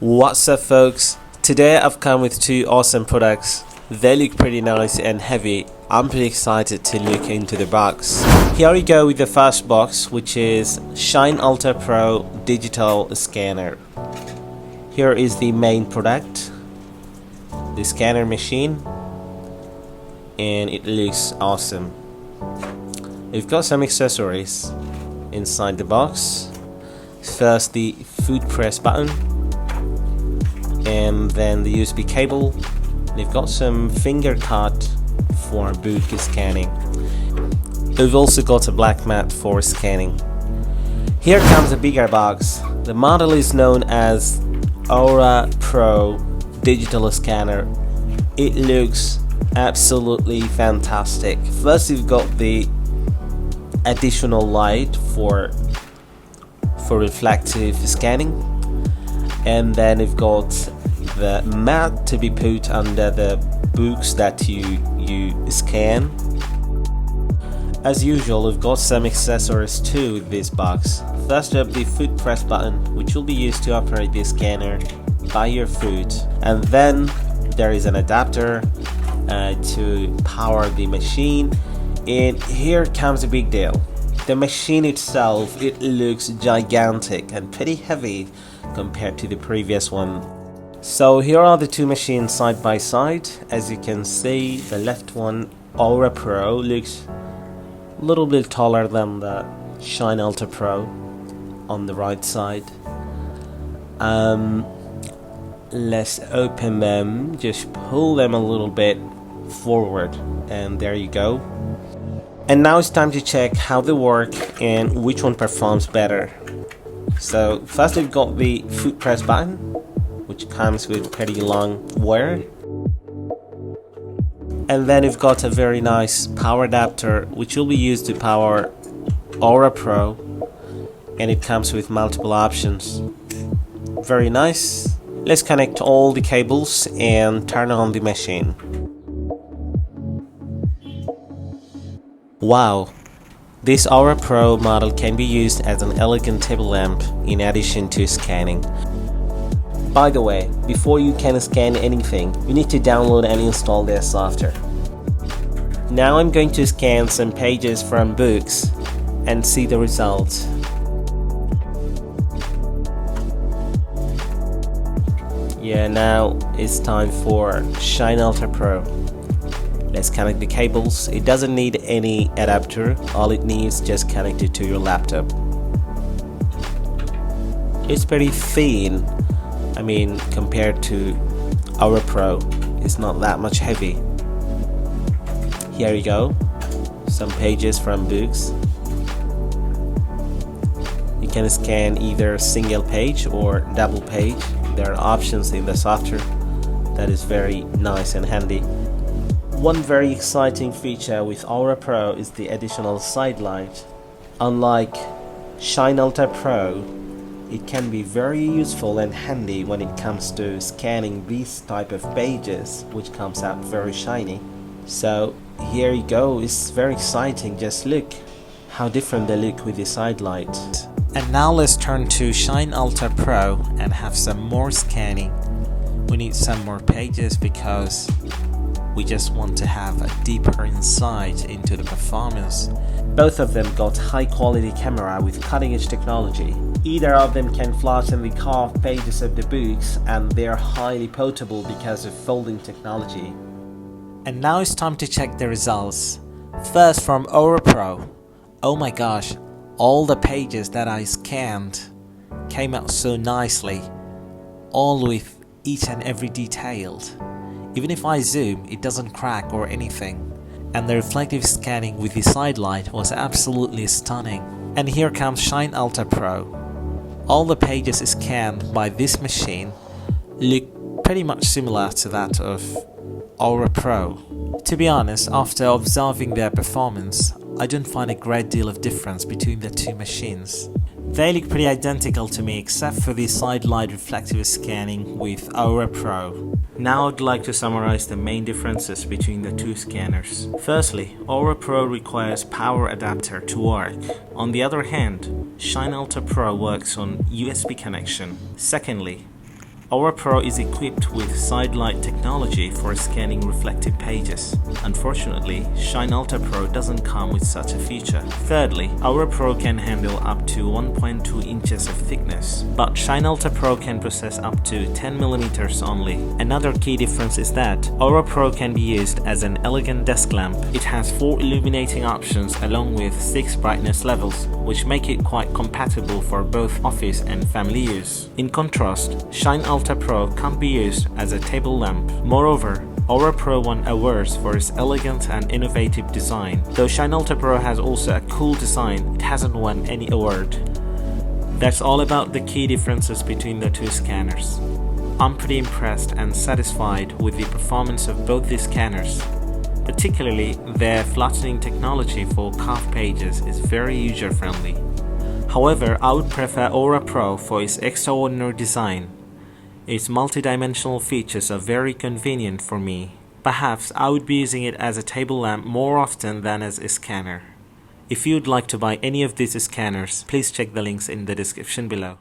What's up, folks? Today I've come with two awesome products. They look pretty nice and heavy. I'm pretty excited to look into the box. Here we go with the first box, which is Shine Ultra Pro Digital Scanner. Here is the main product, the scanner machine, and it looks awesome. We've got some accessories inside the box. First, the food press button, and then the USB cable. They've got some finger cut for book scanning. We've also got a black mat for scanning. Here comes a bigger box. The model is known as Aura Pro Digital Scanner. It looks absolutely fantastic. First, you've got the additional light for reflective scanning, and then you've got the mat to be put under the books that you scan. As usual, we've got some accessories too with this box. First up, the foot press button, which will be used to operate the scanner by your foot, and then there is an adapter to power the machine. And here comes a big deal. The machine itself, it looks gigantic and pretty heavy compared to the previous one. So here are the two machines side by side. As you can see, the left one, Aura Pro, looks a little bit taller than the Shine Ultra Pro on the right side. Let's open them, just pull them a little bit forward, and there you go. And now it's time to check how they work and which one performs better. So first, we've got the foot press button, which comes with pretty long wire, and then we've got a very nice power adapter which will be used to power Aura Pro, and it comes with multiple options. Very nice. Let's connect all the cables and turn on the machine. Wow, this Aura Pro model can be used as an elegant table lamp in addition to scanning. By the way, before you can scan anything, you need to download and install their software. Now I'm going to scan some pages from books and see the results. Yeah, now it's time for Shine Ultra Pro. Let's connect the cables. It doesn't need any adapter. All it needs, just connect it to your laptop. It's pretty thin. I mean, compared to Aura Pro, it's not that much heavy. Here you go, some pages from books. You can scan either single page or double page. There are options in the software that is very nice and handy. One very exciting feature with Aura Pro is the additional side light. Unlike Shine Ultra Pro, it can be very useful and handy when it comes to scanning these type of pages, which comes out very shiny. So here you go, it's very exciting. Just look how different they look with the side light. And now let's turn to Shine Ultra Pro and have some more scanning. We need some more pages because we just want to have a deeper insight into the performance. Both of them got high quality camera with cutting edge technology. Either of them can flash in the carved pages of the books, and they are highly portable because of folding technology. And now it's time to check the results. First, from Aura Pro. Oh my gosh, all the pages that I scanned came out so nicely, all with each and every detail. Even if I zoom, it doesn't crack or anything. And the reflective scanning with the side light was absolutely stunning. And here comes Shine Ultra Pro. All the pages scanned by this machine look pretty much similar to that of Aura Pro. To be honest, after observing their performance, I don't find a great deal of difference between the two machines. They look pretty identical to me except for the side light reflective scanning with Aura Pro. Now I'd like to summarize the main differences between the two scanners. Firstly, Aura Pro requires power adapter to work. On the other hand, Shine Ultra Pro works on USB connection. Secondly, Aura Pro is equipped with sidelight technology for scanning reflective pages. Unfortunately, Shine Ultra Pro doesn't come with such a feature. Thirdly, Aura Pro can handle up to 1.2 inches of thickness, but Shine Ultra Pro can process up to 10 mm only. Another key difference is that Aura Pro can be used as an elegant desk lamp. It has 4 illuminating options along with 6 brightness levels, which make it quite compatible for both office and family use. In contrast, Shine Ultra Pro can't be used as a table lamp. Moreover, Aura Pro won awards for its elegant and innovative design. Though Shine Ultra Pro has also a cool design, it hasn't won any award. That's all about the key differences between the two scanners. I'm pretty impressed and satisfied with the performance of both these scanners. Particularly, their flattening technology for curved pages is very user-friendly. However, I would prefer Aura Pro for its extraordinary design. Its multidimensional features are very convenient for me. Perhaps I would be using it as a table lamp more often than as a scanner. If you'd like to buy any of these scanners, please check the links in the description below.